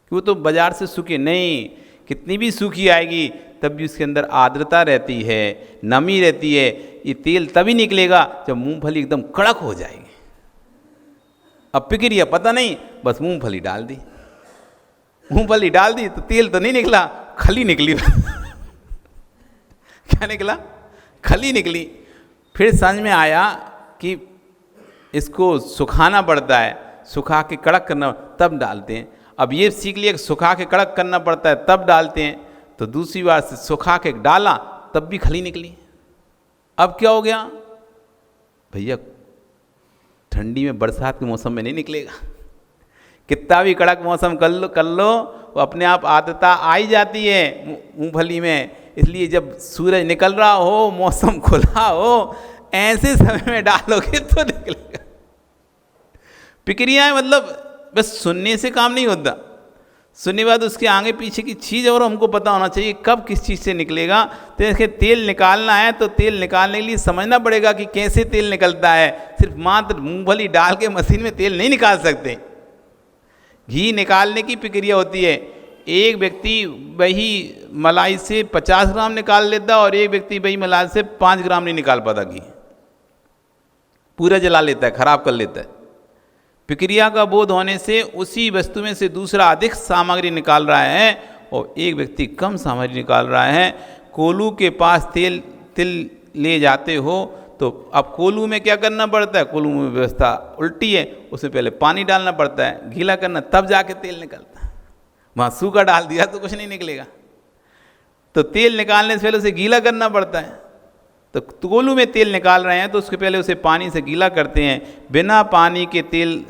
कि वो तो बाजार से सूखी नहीं, कितनी भी सूखी आएगी तब भी उसके अंदर आर्द्रता रहती है, नमी रहती है। ये तेल तभी निकलेगा जब मूंगफली एकदम कड़क हो जाएगी। अब प्रक्रिया पता नहीं, बस मूंगफली डाल दी, मूंगफली डाल दी तो तेल तो नहीं निकला, खली निकली। क्या निकला? खली निकली। फिर समझ में आया कि इसको सुखाना पड़ता है, सुखा के कड़क करना तब डालते हैं। अब ये सीख लिया कि सुखा के कड़क करना पड़ता है तब डालते हैं, तो दूसरी बार से सुखा के डाला तब भी खली निकली। अब क्या हो गया भैया, ठंडी में बरसात के मौसम में नहीं निकलेगा, कितना भी कड़क मौसम कर लो वो अपने आप आदतता आ ही जाती है मूंगफली में। इसलिए जब सूरज निकल रहा हो, मौसम खुला हो, ऐसे समय में डालोगे तो निकलेगा। प्रक्रिया है, मतलब बस सुनने से काम नहीं होता, सुनने के बाद उसके आगे पीछे की चीज़ और हमको पता होना चाहिए कब किस चीज़ से निकलेगा। तो इसके तेल निकालना है तो तेल निकालने के लिए समझना पड़ेगा कि कैसे तेल निकलता है। सिर्फ मात्र मूंगफली डाल के मशीन में तेल नहीं निकाल सकते। घी निकालने की प्रक्रिया होती है। एक व्यक्ति वही मलाई से 50 ग्राम निकाल लेता और एक व्यक्ति वही मलाई से 5 ग्राम नहीं निकाल पाता। घी पूरा जला लेता है, खराब कर लेता है। प्रक्रिया का बोध होने से उसी वस्तु में से दूसरा अधिक सामग्री निकाल रहा है और एक व्यक्ति कम सामग्री निकाल रहा है। कोलू के पास तिल ले जाते हो तो अब कोलू में क्या करना पड़ता है, कोलू में व्यवस्था उल्टी है, उसमें पहले पानी डालना पड़ता है, गीला करना, तब जाके तेल निकलता है। वहाँ सूखा डाल दिया तो कुछ नहीं निकलेगा। तो तेल निकालने से पहले उसे गीला करना पड़ता है। तो कोलू में तेल निकाल रहे हैं तो उसके पहले उसे पानी से गीला करते हैं। बिना पानी के तिल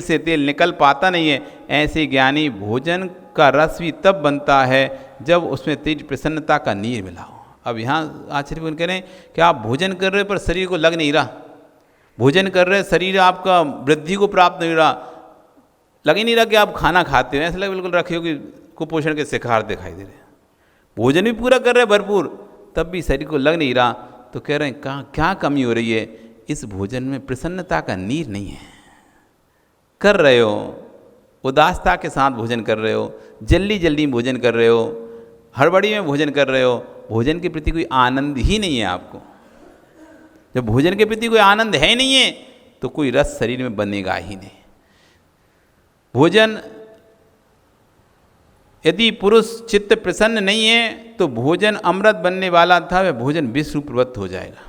से तेल निकल पाता नहीं है। ऐसे ज्ञानी भोजन का रस भी तब बनता है जब उसमें तेज प्रसन्नता का नीर मिला हो। अब यहाँ आचार्य कह रहे हैं कि आप भोजन कर रहे हो पर शरीर को लग नहीं रहा, भोजन कर रहे शरीर आपका वृद्धि को प्राप्त नहीं रहा, लग ही नहीं रहा कि आप खाना खाते हो, ऐसा लगे बिल्कुल रखे हो कि कुपोषण के शिकार दिखाई दे रहे हैं। भोजन भी पूरा कर रहे हैं भरपूर, तब भी शरीर को लग नहीं रहा। तो कह रहे हैं कहाँ क्या कमी हो रही है, इस भोजन में प्रसन्नता का नीर नहीं है। कर रहे हो, उदासता के साथ भोजन कर रहे हो, जल्दी जल्दी भोजन कर रहे हो, हड़बड़ी में भोजन कर रहे हो, भोजन के प्रति कोई आनंद ही नहीं है आपको। जब भोजन के प्रति कोई आनंद है नहीं है तो कोई रस शरीर में बनेगा ही नहीं। भोजन यदि पुरुष चित्त प्रसन्न नहीं है तो भोजन अमृत बनने वाला था वह भोजन विष रूपवत हो जाएगा।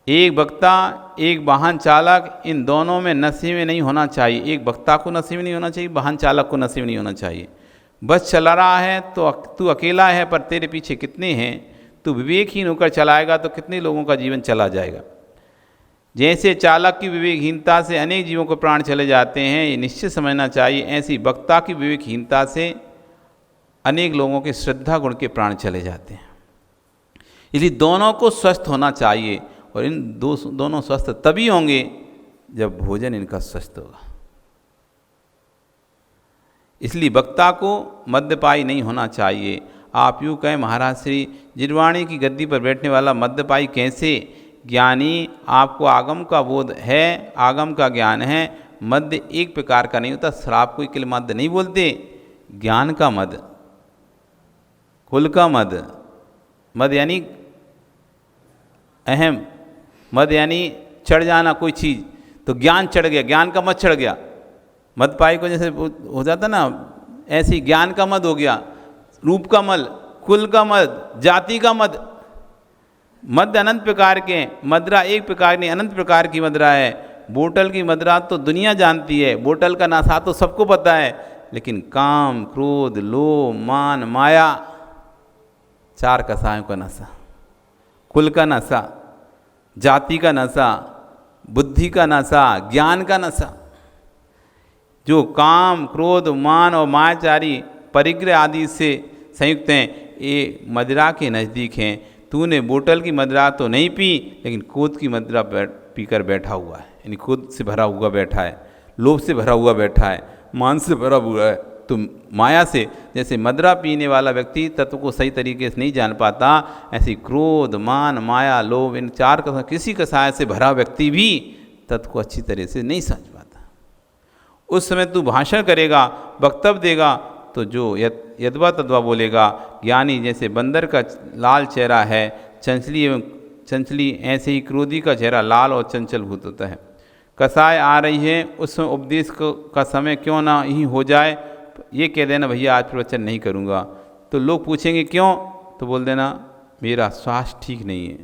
एक वक्ता एक वाहन चालक, इन दोनों में नशे में नहीं होना चाहिए। एक वक्ता को नशे में नहीं होना चाहिए, वाहन चालक को नशे में नहीं होना चाहिए। बस चला रहा है तो तू अकेला है पर तेरे पीछे कितने हैं, तू विवेकहीन होकर चलाएगा तो कितने लोगों का जीवन चला जाएगा। जैसे चालक की विवेकहीनता से अनेक जीवों को प्राण चले जाते हैं, ये निश्चित समझना चाहिए। ऐसी वक्ता की विवेकहीनता से अनेक लोगों के श्रद्धा गुण के प्राण चले जाते हैं। इसलिए दोनों को स्वस्थ होना चाहिए और इन दोनों स्वस्थ तभी होंगे जब भोजन इनका स्वस्थ होगा। इसलिए वक्ता को मद्यपायी नहीं होना चाहिए। आप यूँ कहें महाराज श्री जिरवाणी की गद्दी पर बैठने वाला मद्यपायी कैसे? ज्ञानी आपको आगम का बोध है, आगम का ज्ञान है। मद्य एक प्रकार का नहीं होता। शराब को के लिए मद्य नहीं बोलते, ज्ञान का मद, कुल का मद, मद यानी अहम, मद यानी चढ़ जाना कोई चीज़। तो ज्ञान चढ़ गया, ज्ञान का मद चढ़ गया। मद पाई को जैसे हो जाता ना, ऐसी ज्ञान का मद हो गया, रूप का मल, कुल का मद, जाति का मद। मद अनंत प्रकार के हैं, मदरा एक प्रकार नहीं, अनंत प्रकार की मदरा है। बोतल की मदरा तो दुनिया जानती है, बोतल का नशा तो सबको पता है, लेकिन काम, क्रोध, लोभ, मान, माया, चार कसायों का नशा, कुल का नशा, जाति का नशा, बुद्धि का नशा, ज्ञान का नशा। जो काम, क्रोध, मान और मायाचारी परिग्रह आदि से संयुक्त हैं, ये मदिरा के नज़दीक हैं। तूने बोतल की मदिरा तो नहीं पी, लेकिन क्रोध की मदिरा पीकर बैठा हुआ है, यानी क्रोध से भरा हुआ बैठा है, लोभ से भरा हुआ बैठा है, मान से भरा हुआ है। तो माया से, जैसे मदिरा पीने वाला व्यक्ति तत्व को सही तरीके से नहीं जान पाता, ऐसी क्रोध, मान, माया, लोभ, इन चार का किसी कसाय से भरा व्यक्ति भी तत्व को अच्छी तरह से नहीं समझ पाता। उस समय तू भाषण करेगा, वक्तव्य देगा, तो जो यद्वा तद्वा बोलेगा। ज्ञानी जैसे बंदर का लाल चेहरा है, चंचली एवं चंचली, ऐसे ही क्रोधी का चेहरा लाल और चंचल भूत होता है। कसाय आ रही है, उस समय उपदेश का समय क्यों ना ही हो जाए, ये कह देना भैया आज प्रवचन नहीं करूँगा। तो लोग पूछेंगे क्यों, तो बोल देना मेरा स्वास्थ्य ठीक नहीं है।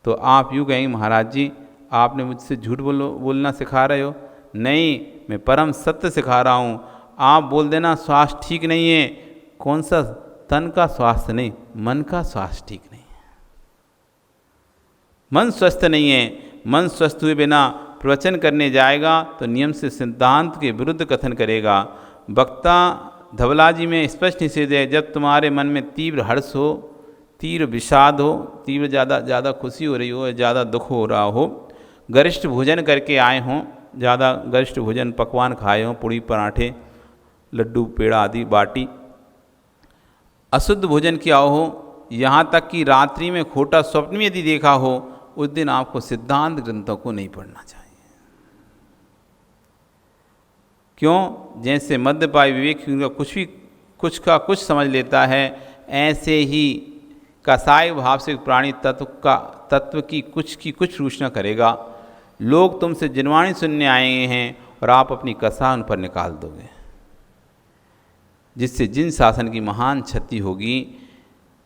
तो आप यूँ कहेंगे महाराज जी आपने मुझसे झूठ बोलना सिखा रहे हो। नहीं, मैं परम सत्य सिखा रहा हूँ। आप बोल देना स्वास्थ्य ठीक नहीं है। कौन सा? तन का स्वास्थ्य नहीं, मन का स्वास्थ्य ठीक नहीं है। मन स्वस्थ नहीं है। मन स्वस्थ हुए बिना प्रवचन करने जाएगा तो नियम से सिद्धांत के विरुद्ध कथन करेगा। वक्ता धवला जी में स्पष्ट निषेध है, जब तुम्हारे मन में तीव्र हर्ष हो, तीव्र विषाद हो, तीव्र ज़्यादा खुशी हो रही हो या ज़्यादा दुख हो रहा हो, गरिष्ठ भोजन करके आए हों, ज़्यादा गरिष्ठ भोजन पकवान खाए हों, पूड़ी पराठे लड्डू पेड़ा आदि बाटी, अशुद्ध भोजन किया हो, यहाँ तक कि रात्रि में खोटा स्वप्न में यदि देखा हो, उस दिन आपको सिद्धांत ग्रंथों को नहीं पढ़ना चाहिए। क्यों? जैसे मध्यपायी विवेक कुछ का कुछ समझ लेता है, ऐसे ही कसाय भाव से प्राणी तत्व की कुछ रूचना करेगा। लोग तुमसे जिनवाणी सुनने आए हैं और आप अपनी कसा उन पर निकाल दोगे, जिससे जिन शासन की महान क्षति होगी।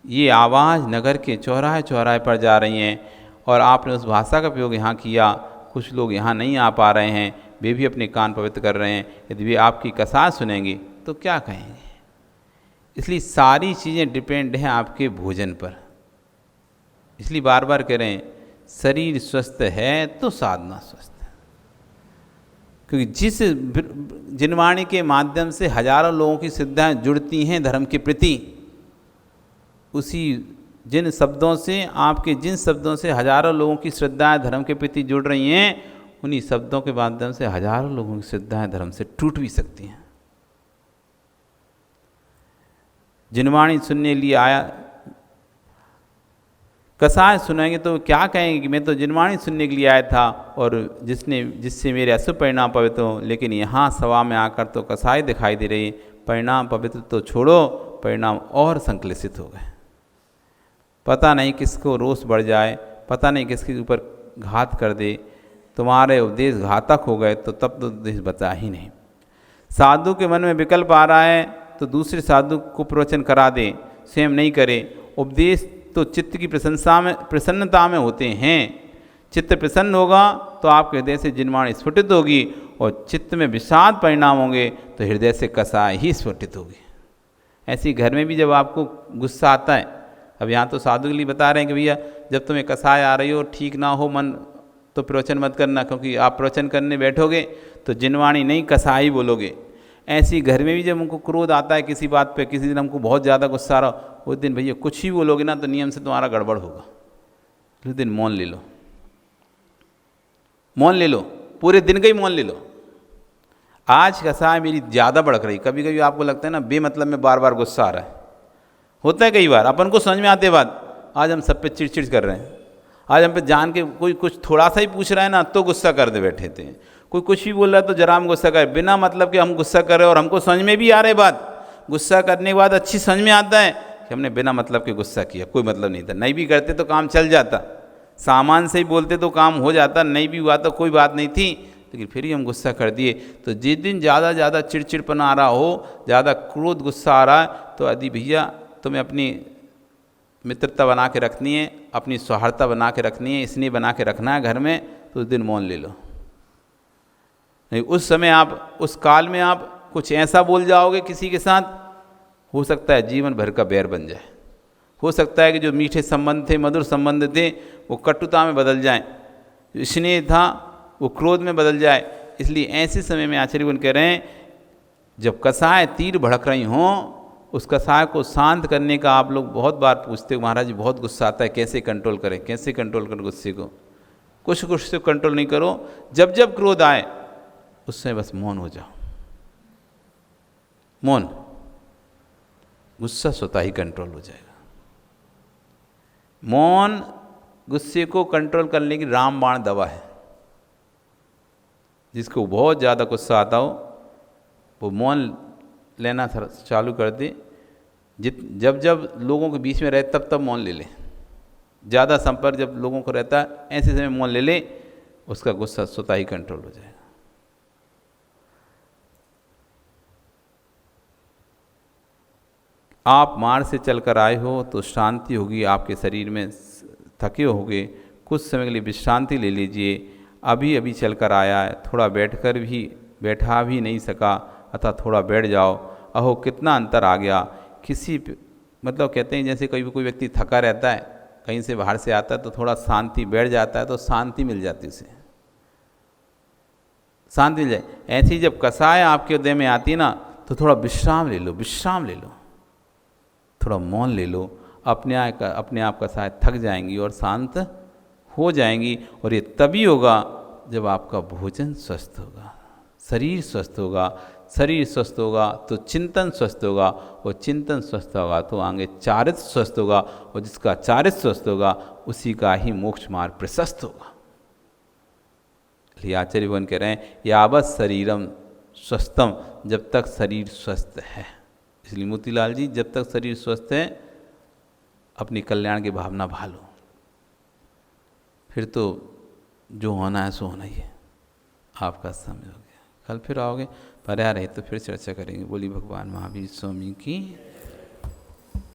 ये आवाज़ नगर के चौराहे चौराहे पर जा रही हैं और आपने उस भाषा का प्रयोग यहाँ किया। कुछ लोग यहाँ नहीं आ पा रहे हैं, वे भी अपने कान पवित्र कर रहे हैं। यदि वे आपकी कसा सुनेंगे तो क्या कहेंगे? इसलिए सारी चीज़ें डिपेंड हैं आपके भोजन पर। इसलिए बार बार कह रहे हैं, शरीर स्वस्थ है तो साधना स्वस्थ है। क्योंकि जिस जिनवाणी के माध्यम से हजारों लोगों की श्रद्धाएँ जुड़ती हैं धर्म के प्रति, उसी जिन शब्दों से आपके जिन शब्दों से हजारों लोगों की श्रद्धाएँ धर्म के प्रति जुड़ रही हैं, उन्हीं शब्दों के माध्यम से हजारों लोगों की श्रद्धाएँ धर्म से टूट भी सकती हैं। जिनवाणी सुनने लिए आया, कसाय सुनेंगे तो क्या कहेंगे कि मैं तो जिनवाणी सुनने के लिए आया था और जिससे मेरे अशुभ परिणाम पवित्र हो, लेकिन यहाँ सभा में आकर तो कसाय दिखाई दे रही। परिणाम पवित्र तो छोड़ो, परिणाम और संकलित हो गए। पता नहीं किसको रोष बढ़ जाए, पता नहीं किसके ऊपर घात कर दे। तुम्हारे उपदेश घातक हो गए तो तब तो उपदेश बचा ही नहीं। साधु के मन में विकल्प आ रहा है तो दूसरे साधु को प्रवचन करा दे, स्वयं नहीं करे। उपदेश तो चित्त की प्रसन्नता में होते हैं। चित्त प्रसन्न होगा तो आपके हृदय से जिनवाणी स्फुटित होगी, और चित्त में विषाद परिणाम होंगे तो हृदय से कसाय ही स्फुटित होगी। ऐसी घर में भी जब आपको गुस्सा आता है, अब यहाँ तो साधु के लिए बता रहे हैं कि भैया जब तुम्हें कसाय आ रही हो, ठीक ना हो मन, तो प्रवचन मत करना, क्योंकि आप प्रवचन करने बैठोगे तो जिनवाणी नहीं कसाई बोलोगे। ऐसी घर में भी जब हमको क्रोध आता है किसी बात पे, किसी दिन हमको बहुत ज़्यादा गुस्सा आ रहा, उस दिन भैया कुछ ही बोलोगे ना तो नियम से तुम्हारा गड़बड़ होगा। उस दिन मौन ले लो, मौन ले लो, पूरे दिन का ही मौन ले लो। आज कसाय मेरी ज़्यादा भड़क रही। कभी कभी आपको लगता है ना बेमतलब में बार बार गुस्सा आ रहा है, होता है कई बार, अपन को समझ में आते बात। आज हम सब पे चिड़चिड़ कर रहे हैं, आज हम पे जान के कोई कुछ थोड़ा सा ही पूछ रहा है ना तो गुस्सा कर दे बैठे थे। कोई कुछ भी बोल रहा है तो जरा हम गुस्सा करें, बिना मतलब कि हम गुस्सा कर रहे हैं और हमको समझ में भी आ रही बात। गुस्सा करने के बाद अच्छी समझ में आता है कि हमने बिना मतलब के गुस्सा किया, कोई मतलब नहीं था। नहीं भी करते तो काम चल जाता, सामान से ही बोलते तो काम हो जाता, नहीं भी हुआ तो कोई बात नहीं थी, लेकिन फिर ही हम गुस्सा कर दिए। तो जिस दिन ज़्यादा चिड़चिड़पन आ रहा हो, ज़्यादा क्रोध गुस्सा आ रहा है, तो अदी भैया तुम्हें अपनी मित्रता बना के रखनी है, अपनी सौहार्दता बना के रखनी है, स्नेह बना के रखना है घर में, तो उस दिन मौन ले लो। नहीं उस समय आप, उस काल में आप कुछ ऐसा बोल जाओगे किसी के साथ, हो सकता है जीवन भर का बैर बन जाए। हो सकता है कि जो मीठे संबंध थे, मधुर संबंध थे, वो कटुता में बदल जाएं, जो स्नेह था वो क्रोध में बदल जाए। इसलिए ऐसे समय में आचार्य कह रहे हैं, जब कसाय तीर भड़क रही हों, उस कसाय को शांत करने का आप लोग बहुत बार पूछते हो, महाराज जी बहुत गुस्सा आता है, कैसे कंट्रोल करें, कैसे कंट्रोल करें गुस्से को। कुछ से कंट्रोल नहीं करो, जब जब क्रोध आए उस समय बस मौन हो जाओ, मौन, गुस्सा स्वतः ही कंट्रोल हो जाएगा। मौन गुस्से को कंट्रोल करने की रामबाण दवा है। जिसको बहुत ज़्यादा गुस्सा आता हो वो मौन लेना चालू कर दे। जब जब लोगों के बीच में रहे तब मौन ले ले। ज़्यादा संपर्क जब लोगों को रहता है, ऐसे समय मौन ले ले, उसका गुस्सा स्वतः ही कंट्रोल हो जाएगा। आप मार्ग से चलकर आए हो तो शांति होगी आपके शरीर में, थके होगे, कुछ समय के लिए विश्रांति ले लीजिए। अभी चलकर आया है, थोड़ा बैठा भी नहीं सका, अतः थोड़ा बैठ जाओ। अहो कितना अंतर आ गया। मतलब कहते हैं जैसे कोई व्यक्ति थका रहता है, कहीं से बाहर से आता है तो थोड़ा शांति बैठ जाता है, तो शांति मिल जाती है उसे, शांति मिल जाए। ऐसे ही जब कसाय आपके हृदय में आती है ना, तो थोड़ा विश्राम ले लो, थोड़ा मौन ले लो। अपने आप कसाय थक जाएंगी और शांत हो जाएंगी। और ये तभी होगा जब आपका भोजन स्वस्थ होगा, शरीर स्वस्थ होगा, शरीर स्वस्थ होगा तो चिंतन स्वस्थ होगा, और चिंतन स्वस्थ होगा तो आगे चारित्र स्वस्थ होगा, और जिसका चारित्र स्वस्थ होगा उसी का ही मोक्ष मार्ग प्रशस्त होगा। इसलिए आचार्य भगवान कह रहे हैं, यावत शरीरम स्वस्थम, जब तक शरीर स्वस्थ है। इसलिए मोतीलाल जी, जब तक शरीर स्वस्थ है अपनी कल्याण की भावना भालो, फिर तो जो होना है सो होना ही है। आपका समय हो गया, कल फिर आओगे, पर्याय रहे तो फिर चर्चा करेंगे। बोली भगवान महावीर स्वामी की।